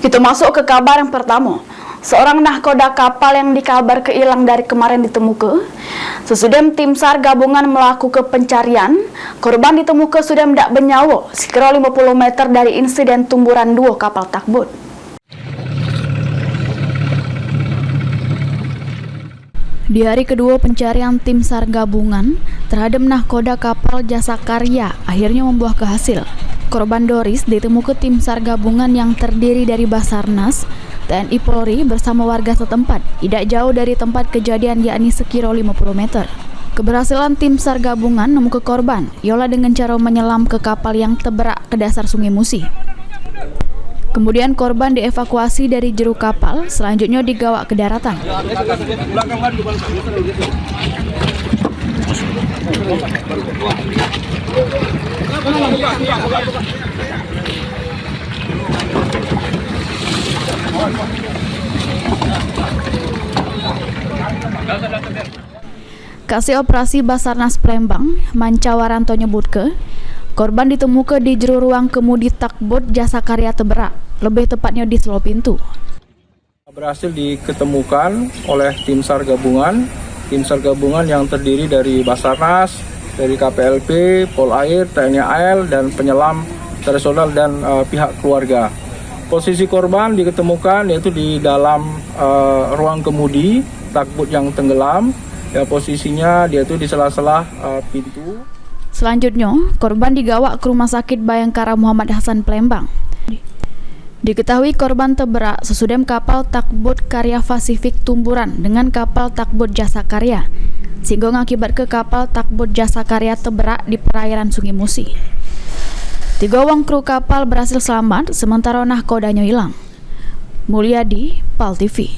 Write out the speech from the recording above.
Kita masuk ke kabar yang pertama. Seorang nahkoda kapal yang dikabar kehilang dari kemarin ditemukan. Sesudah tim SAR gabungan melakukan pencarian, korban ditemukan sudah tidak bernyawa sekira 50 meter dari insiden tumburan 2 kapal takbut. Di hari kedua pencarian tim SAR gabungan terhadap nahkoda kapal Jasa Karya akhirnya membuahkan hasil. Korban Doris ditemukan tim SAR gabungan yang terdiri dari Basarnas, TNI Polri bersama warga setempat, tidak jauh dari tempat kejadian yakni sekira 50 meter. Keberhasilan tim SAR gabungan menemukan korban, ialah dengan cara menyelam ke kapal yang terberak ke dasar Sungai Musi. Kemudian korban dievakuasi dari jero kapal, selanjutnya digawa ke daratan. Kasih Operasi Basarnas Palembang, Manca Waranto nyebutke, korban ditemukan di jero ruang kemudi takbut Jasa Karya Terberak, lebih tepatnya di Selo Pintu. Berhasil diketemukan oleh tim SAR gabungan yang terdiri dari Basarnas, dari KPLP, Polair, TNI AL, dan penyelam tradisional dan pihak keluarga. Posisi korban diketemukan yaitu di dalam ruang kemudi takbut yang tenggelam. Ya, posisinya dia itu di sela-sela pintu. Selanjutnya, korban digawa ke Rumah Sakit Bayangkara Muhammad Hasan Palembang. Diketahui korban terberak sesudah kapal takbut Karya Pasifik tumburan dengan kapal takbut Jasa Karya, sehingga mengakibatkan kapal takbut Jasa Karya terberak di perairan Sungai Musi. 3 orang kru kapal berhasil selamat, sementara nahkodanya hilang. Mulyadi, PAL TV.